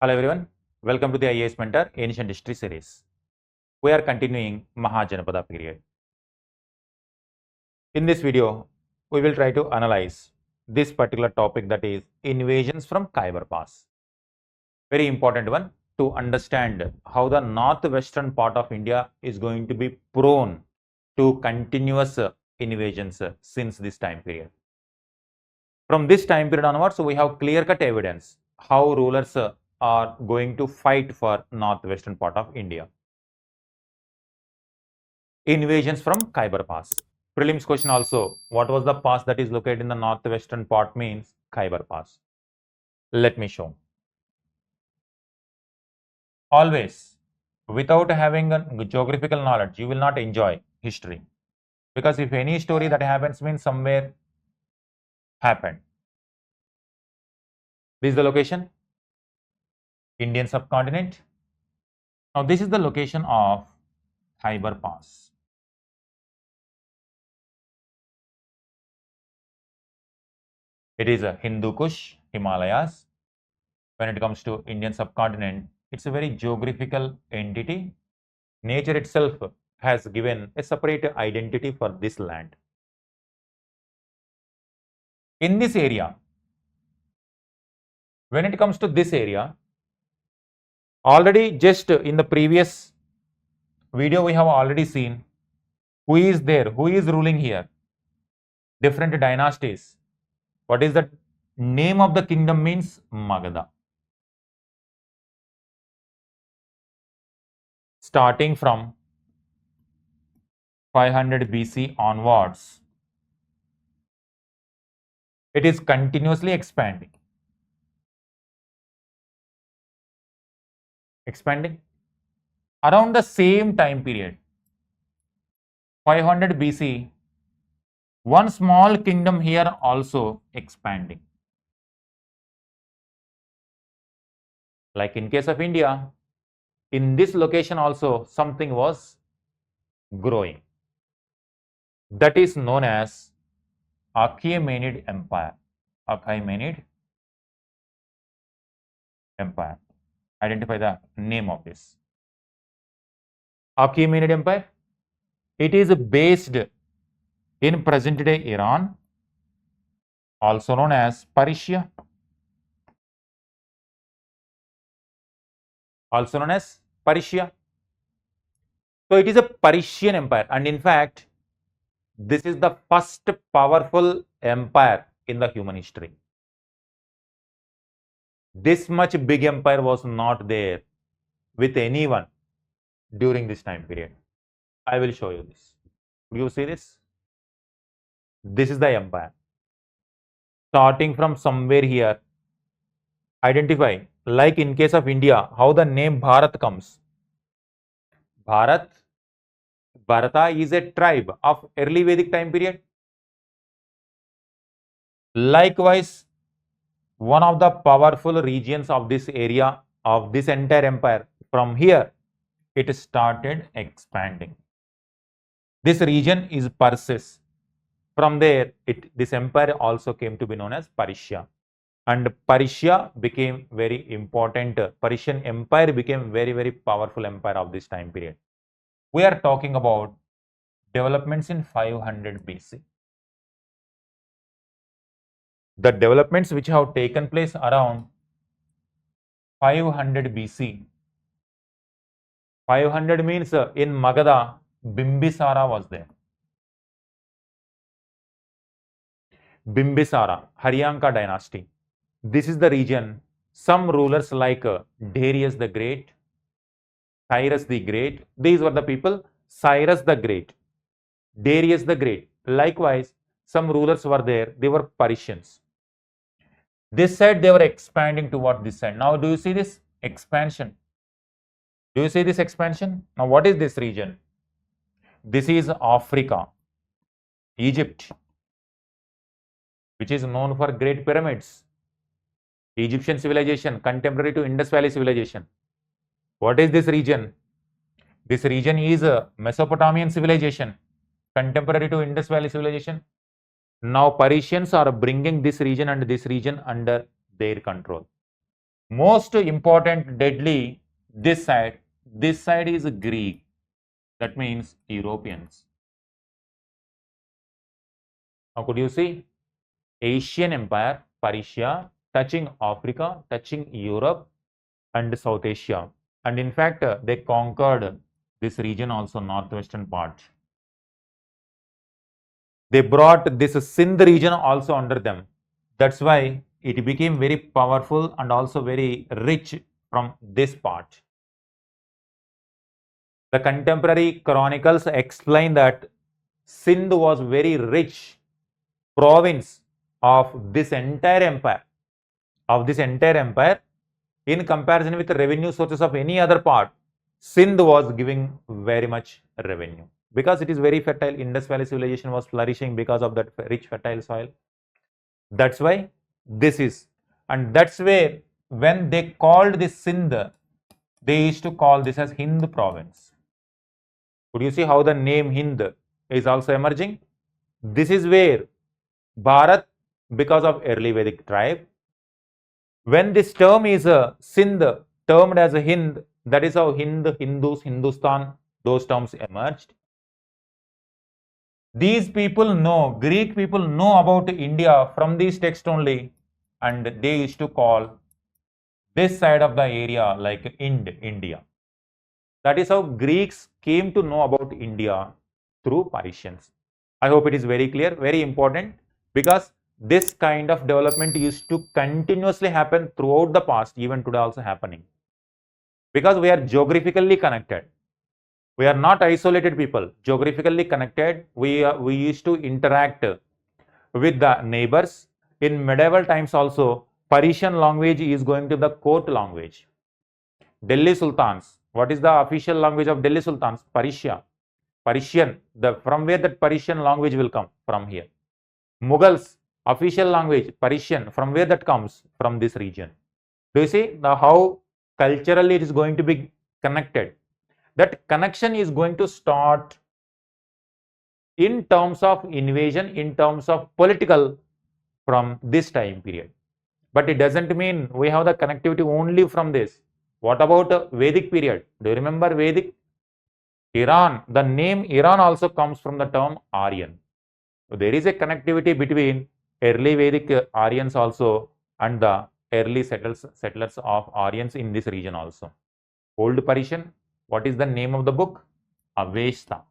Hello everyone, welcome to the IAS Mentor Ancient History series. We are continuing Mahajanpada period. In this video, we will try to analyze this particular topic, that is invasions from Khyber Pass. Very important one to understand how the northwestern part of India is going to be prone to continuous invasions since this time period. From this time period onwards, we have clear-cut evidence how rulers are going to fight for northwestern part of India. Invasions from Khyber Pass. Prelims question also, what was the pass that is located in the northwestern part? Means Khyber Pass. Let me show. Always, without having a geographical knowledge, you will not enjoy history. Because if any story that happens means somewhere happened. This is the location, Indian subcontinent. Now this is the location of Khyber Pass. It is a Hindu Kush, Himalayas. When it comes to Indian subcontinent, it's a very geographical entity. Nature itself has given a separate identity for this land. In this area, when it comes to this area, already just in the previous video we have already seen who is there, who is ruling here, different dynasties. What is the name of the kingdom? Means Magadha. Starting from 500 BC onwards, it is continuously expanding. Around the same time period, 500 BC, one small kingdom here also expanding. Like in case of India, in this location also something was growing. That is known as Achaemenid Empire. Achaemenid Empire. Identify the name of this. Achaemenid Empire. It is based in present-day Iran, also known as Persia. So it is a Persian empire, and in fact, this is the first powerful empire in the human history. This much big empire was not there with anyone during this time period. I will show you this. You see this? This is the empire. Starting from somewhere here, identify, like in case of India, how the name Bharat comes. Bharata is a tribe of early Vedic time period. Likewise, one of the powerful regions of this area, of this entire empire, from here, it started expanding. This region is Persis. From there, this empire also came to be known as Persia. And Persia became very important. Persian empire became very, very powerful empire of this time period. We are talking about developments in 500 BC. The developments which have taken place around 500 BC. 500 means in Magadha, Bimbisara was there. Bimbisara, Haryanka dynasty. This is the region. Some rulers like Darius the Great, Cyrus the Great, these were the people. Cyrus the Great, Darius the Great. Likewise, some rulers were there, they were Persians. This side they were expanding toward this side. Now, do you see this expansion? Do you see this expansion? Now, what is this region? This is Africa, Egypt, which is known for Great Pyramids. Egyptian civilization, contemporary to Indus Valley civilization. What is this region? This region is a Mesopotamian civilization, contemporary to Indus Valley civilization. Now Persians are bringing this region and this region under their control. Most important, deadly, this side is Greek. That means Europeans. Now could you see? Asian Empire, Persia, touching Africa, touching Europe and South Asia. And in fact, they conquered this region also, northwestern part. They brought this Sindh region also under them. That's why it became very powerful and also very rich from this part. The contemporary chronicles explain that Sindh was very rich province of this entire empire, in comparison with the revenue sources of any other part. Sindh was giving very much revenue because it is very fertile. Indus Valley civilization was flourishing because of that rich fertile soil. That's why this is, and that's where when they called this Sindh, they used to call this as Hind province. Could you see how the name Hind is also emerging? This is where Bharat, because of early Vedic tribe, when this term is Sindh termed as a Hind, that is how Hind, Hindus, Hindustan, those terms emerged. These people know, Greek people know about India from these texts only, and they used to call this side of the area like India. That is how Greeks came to know about India through Parisians. I hope it is very clear, very important, because this kind of development used to continuously happen throughout the past, even today also happening. Because we are geographically connected. We are not isolated people, geographically connected. We used to interact with the neighbors. In medieval times also, Parisian language is going to the court language. Delhi Sultans, what is the official language of Delhi Sultans? Parisian, from where that Parisian language will come? From here. Mughals, official language, Parisian, from where that comes? From this region. Do you see how culturally it is going to be connected? That connection is going to start in terms of invasion, in terms of political, from this time period. But it doesn't mean we have the connectivity only from this. What about Vedic period? Do you remember Vedic? Iran, the name Iran also comes from the term Aryan. So there is a connectivity between early Vedic Aryans also and the early settlers of Aryans in this region also. Old Persian, what is the name of the book? Avesta.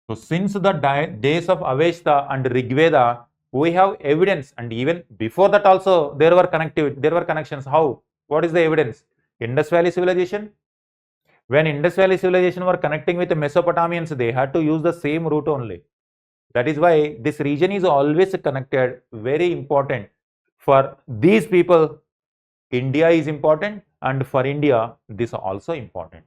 So since the days of Avesta and Rigveda, we have evidence, and even before that also there were connections. How? What is the evidence? Indus Valley civilization. When Indus Valley civilization were connecting with the Mesopotamians, they had to use the same route only. That is why this region is always connected, very important. For these people, India is important, and for India, this is also important.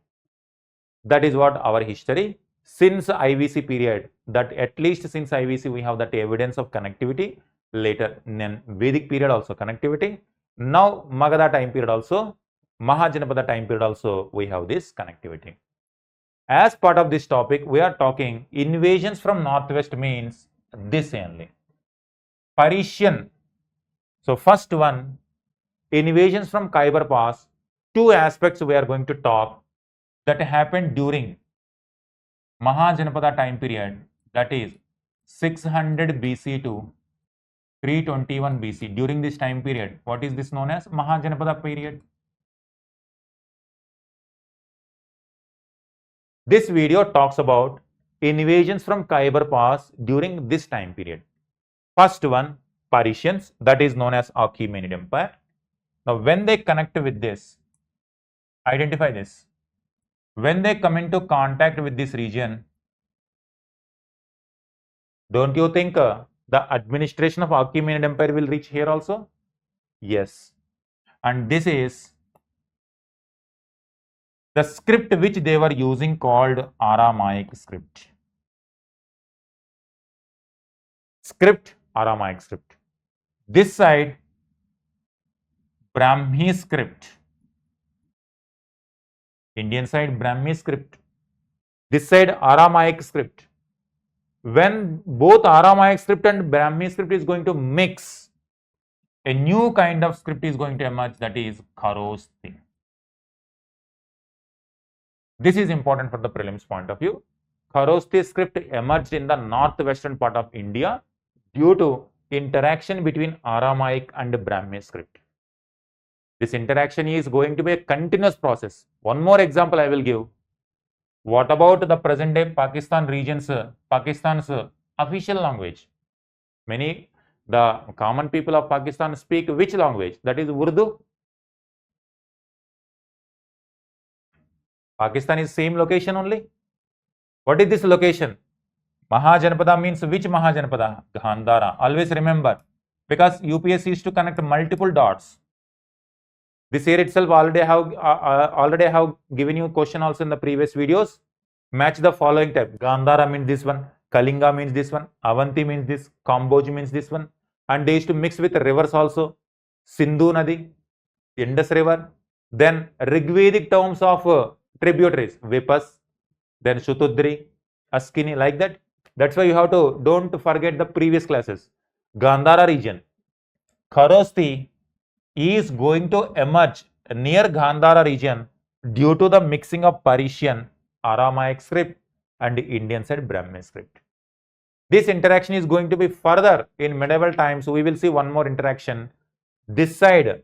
That is what our history. Since IVC period, that at least since IVC we have that evidence of connectivity. Later, then Vedic period also connectivity. Now Magadha time period also, Mahajanpada time period also, we have this connectivity. As part of this topic, we are talking invasions from northwest means this only. Parisian. So first one, invasions from Khyber Pass. Two aspects we are going to talk that happened during Mahajanpada time period, that is 600 BC to 321 BC. During this time period, what is this known as? Mahajanpada period. This video talks about invasions from Khyber Pass during this time period. First one, Parisians, that is known as Achaemenid Empire. Now, when they connect with this, identify this. When they come into contact with this region, don't you think the administration of Achaemenid Empire will reach here also? Yes. And this is the script which they were using called Aramaic script. Aramaic script. This side, Brahmi script. Indian side, Brahmi script. This side, Aramaic script. When both Aramaic script and Brahmi script is going to mix, a new kind of script is going to emerge, that is Kharoshthi. This is important for the prelims point of view. Kharoshthi script emerged in the northwestern part of India due to interaction between Aramaic and Brahmi script. This interaction is going to be a continuous process. One more example I will give. What about the present day Pakistan regions, Pakistan's official language? The common people of Pakistan speak which language? That is Urdu. Pakistan is same location only. What is this location? Mahajanpada means which Mahajanpada? Gandhara. Always remember, because UPSC used to connect multiple dots. This year itself already have given you question also in the previous videos. Match the following type. Gandhara means this one, Kalinga means this one, Avanti means this, Kamboj means this one. And they used to mix with rivers also. Sindhu Nadi, Indus River. Then Rigvedic terms of tributaries, Vipas, then Shutudri, Askini, like that. That's why you have to, don't forget the previous classes. Gandhara region. Kharoshthi is going to emerge near Gandhara region due to the mixing of Persian, Aramaic script and Indian side Brahmi script. This interaction is going to be further in medieval times. We will see one more interaction. This side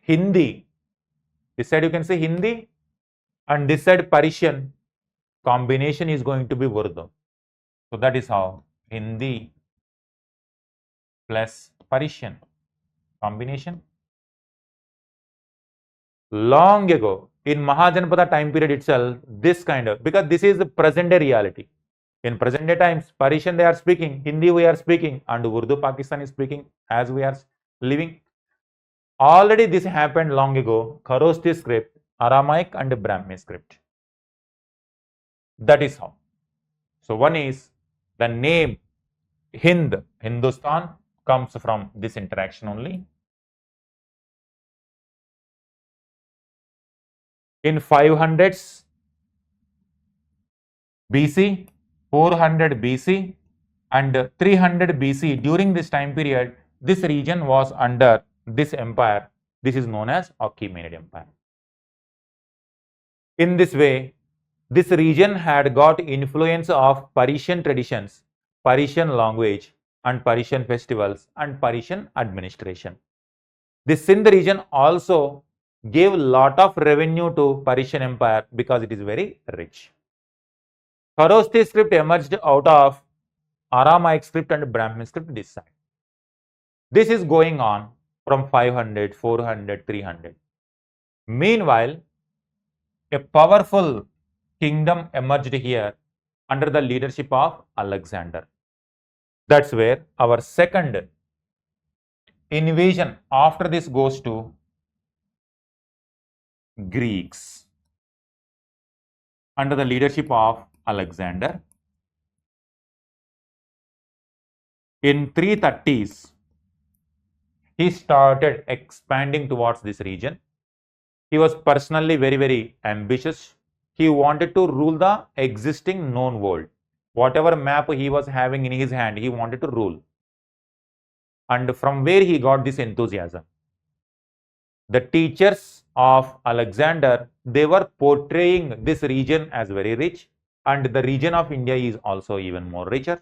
Hindi, this side you can say Hindi, and this side Persian, combination is going to be Urdu. So that is how Hindi plus Persian combination. Long ago, in Mahajanpada time period itself, this kind of, because this is the present day reality. In present day times, Persian they are speaking, Hindi we are speaking, and Urdu Pakistan is speaking as we are living. Already this happened long ago. Kharoshthi script, Aramaic and Brahmi script. That is how. So one is the name Hind, Hindustan, comes from this interaction only. In 500s BC, 400 BC and 300 BC, during this time period, this region was under this empire. This is known as Achaemenid Empire. In this way, this region had got influence of Persian traditions, Persian language and Persian festivals and Persian administration. This Sindh region also gave a lot of revenue to Persian Empire because it is very rich. Kharoshthi script emerged out of Aramaic script and Brahmi script this side. This is going on from 500, 400, 300. Meanwhile, a powerful kingdom emerged here under the leadership of Alexander. That's where our second invasion after this goes to Greeks under the leadership of Alexander. In 330s, he started expanding towards this region. He was personally very, very ambitious. He wanted to rule the existing known world. Whatever map he was having in his hand, he wanted to rule. And from where he got this enthusiasm? The teachers of Alexander, they were portraying this region as very rich, and the region of India is also even more richer.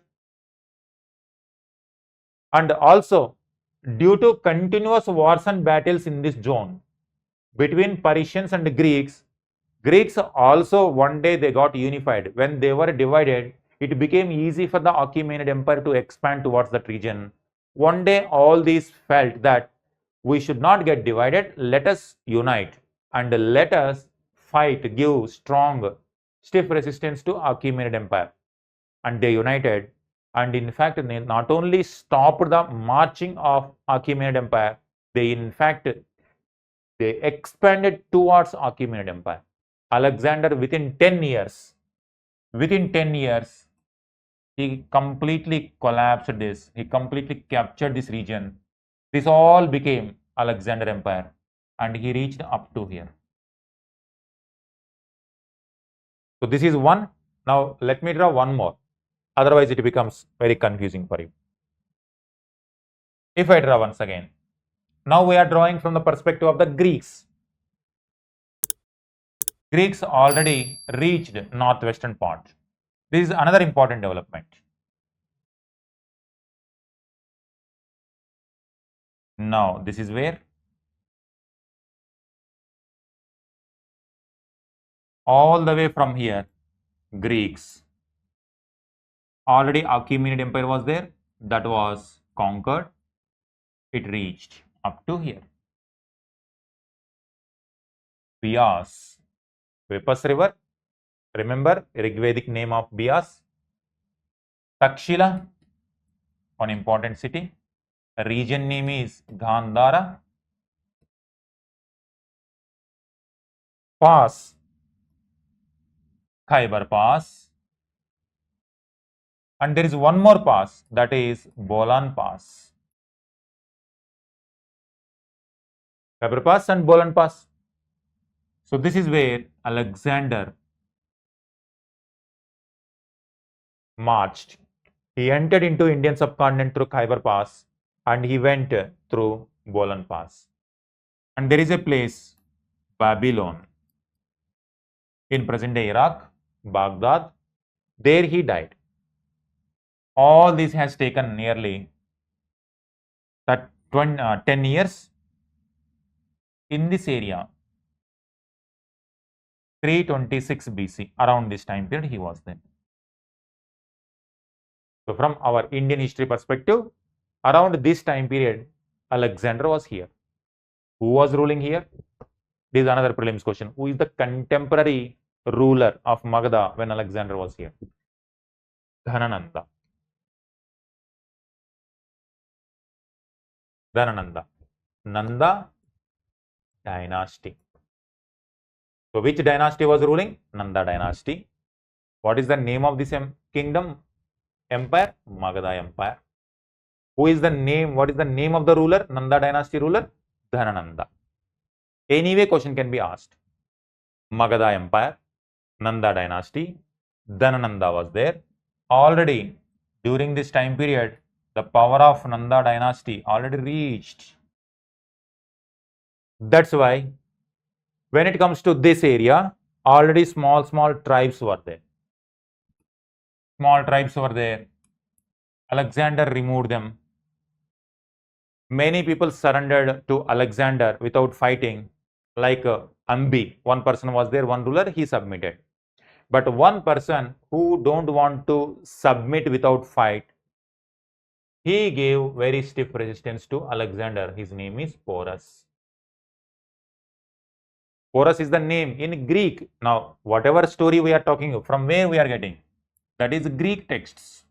And also, due to continuous wars and battles in this zone between Persians and Greeks, Greeks also one day they got unified. When they were divided, it became easy for the Achaemenid Empire to expand towards that region. One day all these felt that we should not get divided, let us unite and let us fight, give strong, stiff resistance to Achaemenid Empire. And they united, and in fact they not only stopped the marching of Achaemenid Empire, they in fact they expanded towards Achaemenid Empire. Alexander within 10 years, he completely collapsed this, he completely captured this region. This all became Alexander Empire, and he reached up to here. So this is one. Now let me draw one more, otherwise it becomes very confusing for you. If I draw once again, Now we are drawing from the perspective of the Greeks. Greeks already reached northwestern part. This is another important development. Now this is where all the way from here Greeks already Achaemenid Empire was there, that was conquered. It reached up to here. Bias, Vipas river. Remember Rigvedic name of Bias. Takshila, an important city. Region name is Gandhara. Pass, Khyber Pass. And there is one more pass, that is Bolan Pass. Khyber Pass and Bolan Pass. So this is where Alexander marched. He entered into Indian subcontinent through Khyber Pass and he went through Bolan Pass. And there is a place, Babylon, in present-day Iraq, Baghdad. There he died. All this has taken nearly 10 years. In this area, 326 BC, around this time period he was there. So from our Indian history perspective, around this time period, Alexander was here. Who was ruling here? This is another prelims question. Who is the contemporary ruler of Magadha when Alexander was here? Dhanananda. Dhanananda. Nanda dynasty. So which dynasty was ruling? Nanda dynasty. What is the name of this kingdom? Empire? Magadha Empire. Who is the name? What is the name of the ruler? Nanda dynasty ruler? Dhanananda. Anyway, question can be asked. Magadha Empire, Nanda dynasty, Dhanananda was there. Already during this time period, the power of Nanda dynasty already reached. That's why when it comes to this area, already small tribes were there. Small tribes were there. Alexander removed them. Many people surrendered to Alexander without fighting, like Ambi. One person was there, one ruler, he submitted. But one person who don't want to submit without fight, he gave very stiff resistance to Alexander. His name is Porus. Porus is the name in Greek. Now, whatever story we are talking, from where we are getting, that is Greek texts.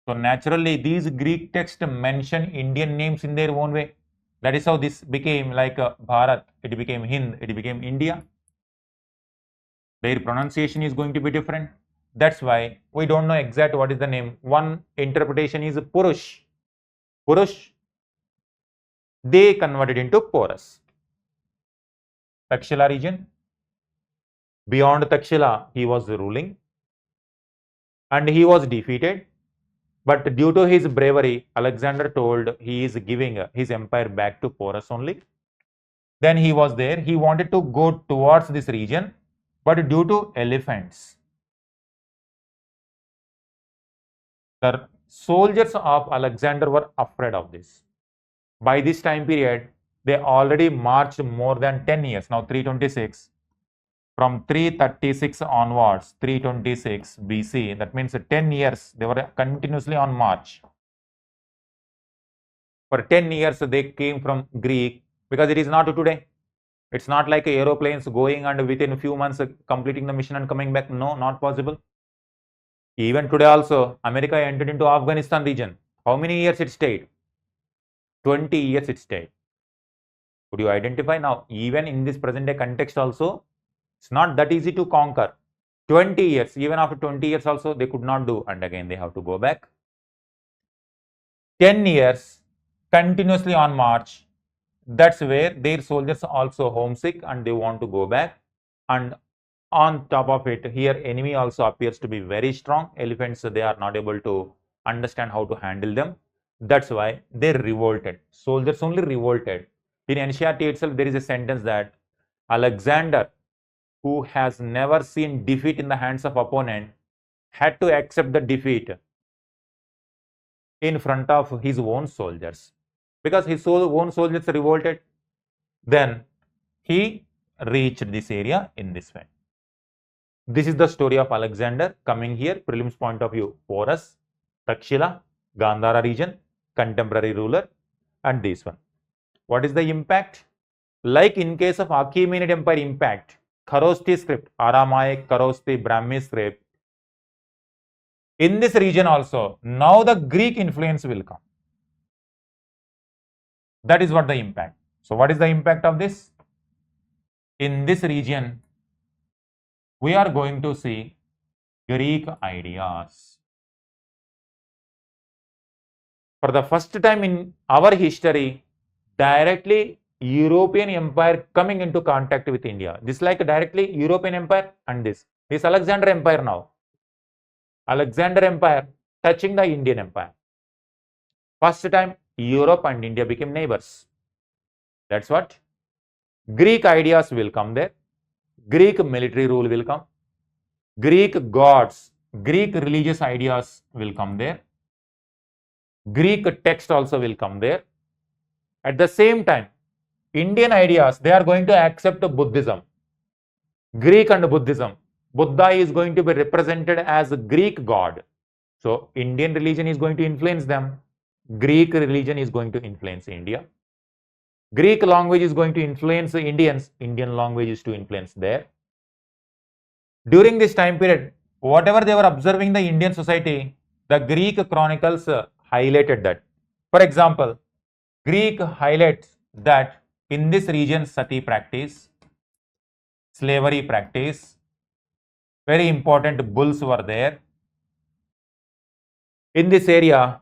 So naturally, these Greek texts mention Indian names in their own way. That is how this became like Bharat, it became Hind, it became India. Their pronunciation is going to be different. That's why we don't know exact what is the name. One interpretation is Purush. Purush, they converted into Porus. Takshila region. Beyond Takshila, he was ruling and he was defeated. But due to his bravery, Alexander told he is giving his empire back to Porus only. Then he was there. He wanted to go towards this region, but due to elephants, the soldiers of Alexander were afraid of this. By this time period, they already marched more than 10 years. Now 326. From 336 onwards, 326 BC, that means 10 years, they were continuously on march. For 10 years, they came from Greek, because it is not today. It's not like aeroplanes going and within a few months completing the mission and coming back. No, not possible. Even today also, America entered into Afghanistan region. How many years it stayed? 20 years it stayed. Could you identify now? Even in this present day context also, it's not that easy to conquer. 20 years, even after 20 years also, they could not do. And again, they have to go back. 10 years, continuously on march. That's where their soldiers are also homesick and they want to go back. And on top of it, here enemy also appears to be very strong. Elephants, they are not able to understand how to handle them. That's why they revolted. Soldiers only revolted. In NCERT itself, there is a sentence that Alexander, who has never seen defeat in the hands of opponent, had to accept the defeat in front of his own soldiers. Because his own soldiers revolted, then he reached this area in this way. This is the story of Alexander coming here, prelims point of view, Porus, Takshila, Gandhara region, contemporary ruler, and this one. What is the impact? Like in case of Achaemenid Empire impact, Kharosti script, Aramaic, Kharosti, Brahmi script, in this region also, now the Greek influence will come. That is what the impact. So what is the impact of this? In this region, we are going to see Greek ideas. For the first time in our history, directly European empire coming into contact with India. This like directly European empire and this Alexander empire now. Alexander empire touching the Indian empire. First time Europe and India became neighbors. That's what. Greek ideas will come there. Greek military rule will come. Greek gods, Greek religious ideas will come there. Greek text also will come there. At the same time, Indian ideas, they are going to accept Buddhism. Greek and Buddhism. Buddha is going to be represented as a Greek god. So, Indian religion is going to influence them. Greek religion is going to influence India. Greek language is going to influence Indians. Indian language is to influence there. During this time period, whatever they were observing the Indian society, the Greek chronicles highlighted that. For example, Greek highlights that in this region sati practice, slavery practice, very important bulls were there. In this area,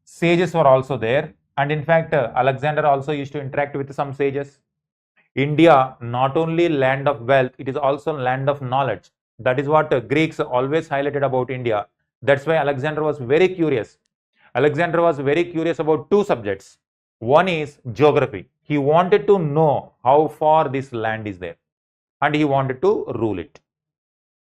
sages were also there, and in fact, Alexander also used to interact with some sages. India, not only land of wealth, it is also land of knowledge. That is what Greeks always highlighted about India. That's why Alexander was very curious. Alexander was very curious about two subjects. One is geography. He wanted to know how far this land is there, and he wanted to rule it.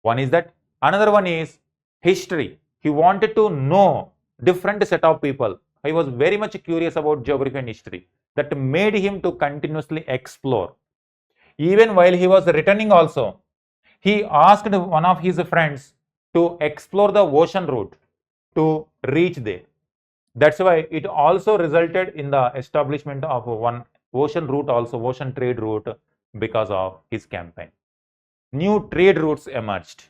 One is that. Another one is history. He wanted to know different set of people. He was very much curious about geography and history. That made him to continuously explore. Even while he was returning also, he asked one of his friends to explore the ocean route to reach there. That's why it also resulted in the establishment of one ocean route also, ocean trade route, because of his campaign. New trade routes emerged.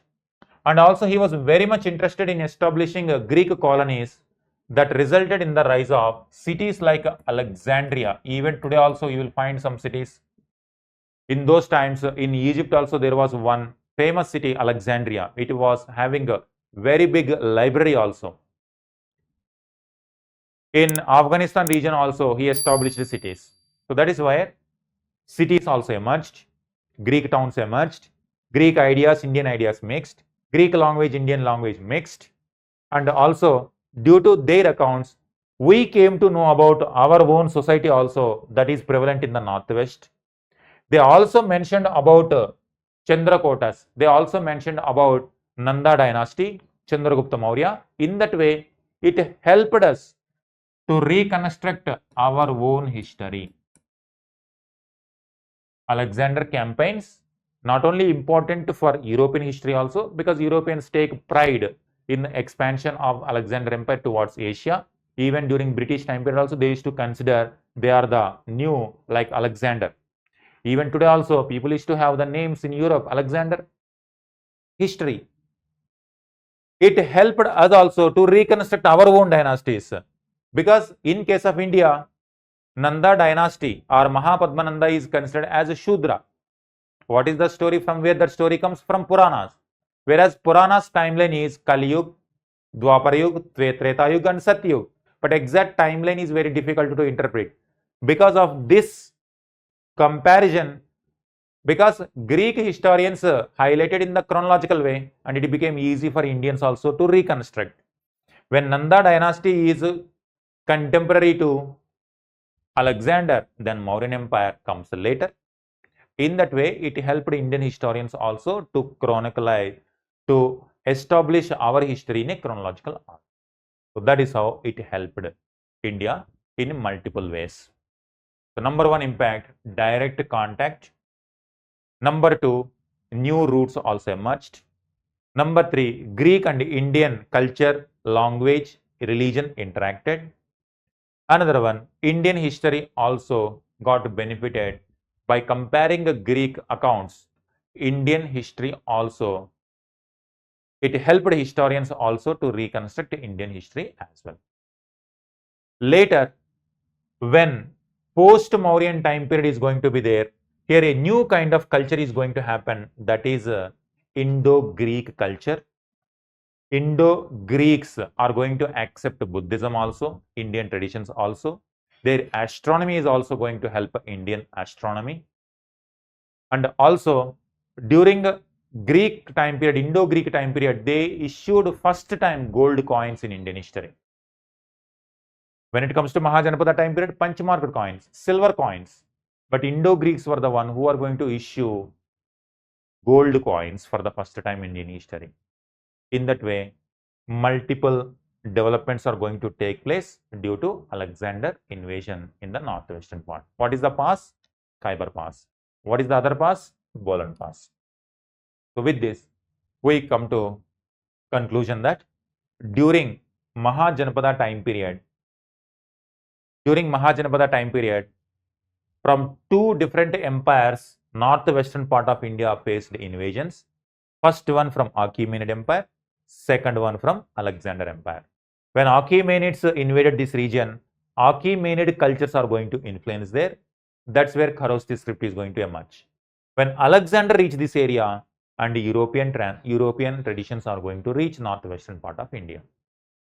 And also he was very much interested in establishing Greek colonies that resulted in the rise of cities like Alexandria. Even today also you will find some cities. In those times, in Egypt also there was one famous city, Alexandria. It was having a very big library also. In Afghanistan region also he established cities. So that is why cities also emerged, Greek towns emerged, Greek ideas, Indian ideas mixed, Greek language, Indian language mixed, and also due to their accounts, we came to know about our own society also that is prevalent in the northwest. They also mentioned about Chandrakotas. They also mentioned about Nanda dynasty, Chandragupta Maurya. In that way, it helped us to reconstruct our own history. Alexander campaigns, not only important for European history also, because Europeans take pride in expansion of Alexander Empire towards Asia. Even during British time period also, they used to consider they are the new like Alexander. Even today also, people used to have the names in Europe, Alexander. History. It helped us also to reconstruct our own dynasties. Because in case of India, Nanda dynasty or Mahapadmananda is considered as a Shudra. What is the story? From where that story comes? From Puranas. Whereas Puranas timeline is Kali Yuga, Dwapara Yuga, Treta Yuga and Satya Yuga. But exact timeline is very difficult to interpret. Because of this comparison, because Greek historians highlighted in the chronological way, and it became easy for Indians also to reconstruct. When Nanda dynasty is Contemporary to Alexander, then Mauryan Empire comes later. In that way, it helped Indian historians also to chronicleize, to establish our history in a chronological order. So that is how it helped India in multiple ways. So number one impact, direct contact. Number two, new routes also emerged. Number three, Greek and Indian culture, language, religion interacted. Another one, Indian history also got benefited by comparing the Greek accounts. Indian history also, it helped historians also to reconstruct Indian history as well. Later, when post-Mauryan time period is going to be there, here a new kind of culture is going to happen, that is Indo-Greek culture. Indo-Greeks are going to accept Buddhism also, Indian traditions also. Their astronomy is also going to help Indian astronomy. And also, during Greek time period, Indo-Greek time period, they issued first time gold coins in Indian history. When it comes to Mahajanpada time period, punch-marked coins, silver coins. But Indo-Greeks were the one who are going to issue gold coins for the first time in Indian history. In that way, multiple developments are going to take place due to Alexander invasion in the northwestern part. What is the pass? Khyber Pass. What is the other pass? Bolan Pass. So with this, we come to conclusion that during Mahajanpada time period, from two different empires, northwestern part of India faced invasions. First one from Achaemenid Empire, second one from Alexander Empire. When Achaemenids invaded this region, Achaemenid cultures are going to influence there. That's where Kharosthi script is going to emerge. When Alexander reached this area, and European traditions are going to reach northwestern part of India.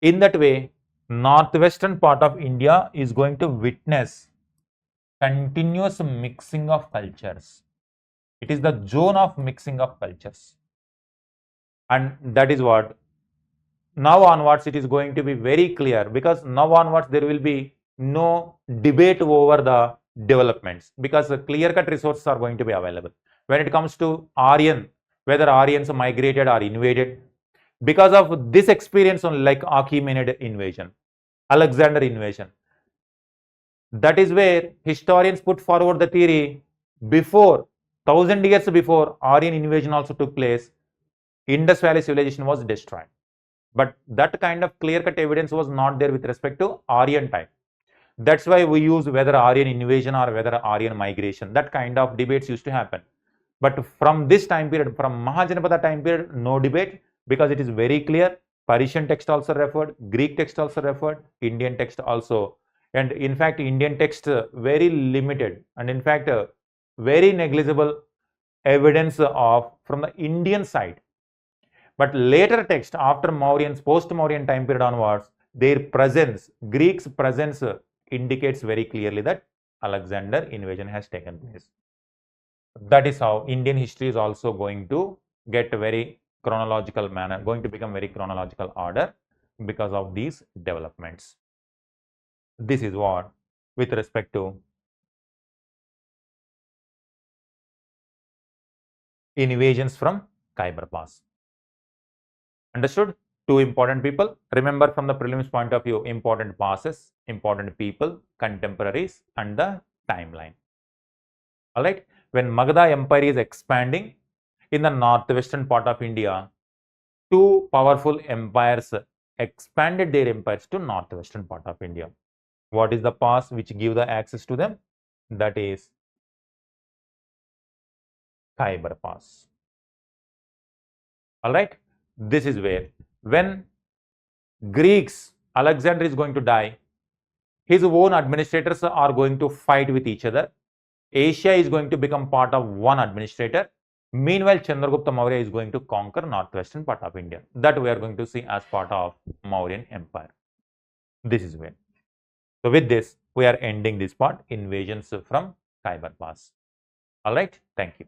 In that way, northwestern part of India is going to witness continuous mixing of cultures. It is the zone of mixing of cultures. And that is what now onwards it is going to be very clear, because now onwards there will be no debate over the developments, because the clear-cut resources are going to be available. When it comes to Aryan, whether Aryans migrated or invaded, because of this experience on like Achaemenid invasion, Alexander invasion, that is where historians put forward the theory before 1000 years before Aryan invasion also took place, Indus Valley civilization was destroyed. But that kind of clear-cut evidence was not there with respect to Aryan time. That's why we use whether Aryan invasion or whether Aryan migration. That kind of debates used to happen. But from this time period, from Mahajanpada time period, no debate, because it is very clear. Persian text also referred, Greek text also referred, Indian text also. And in fact, Indian text very limited, and in fact, very negligible evidence of from the Indian side. But later text after Mauryans, post-Mauryan time period onwards, their presence, Greeks' presence indicates very clearly that Alexander invasion has taken place. That is how Indian history is also going to get a very chronological manner, going to become very chronological order because of these developments. This is what with respect to invasions from Khyber Pass. Understood? Two important people. Remember from the prelims point of view, important passes, important people, contemporaries, and the timeline. Alright. When Magadha Empire is expanding in the northwestern part of India, two powerful empires expanded their empires to northwestern part of India. What is the pass which give the access to them? That is Khyber Pass. Alright. This is where when Greeks, Alexander is going to die, his own administrators are going to fight with each other. Asia is going to become part of one administrator. Meanwhile, Chandragupta Maurya is going to conquer northwestern part of India. That we are going to see as part of Mauryan Empire. This is where. So with this, we are ending this part, invasions from Khyber Pass. Alright, thank you.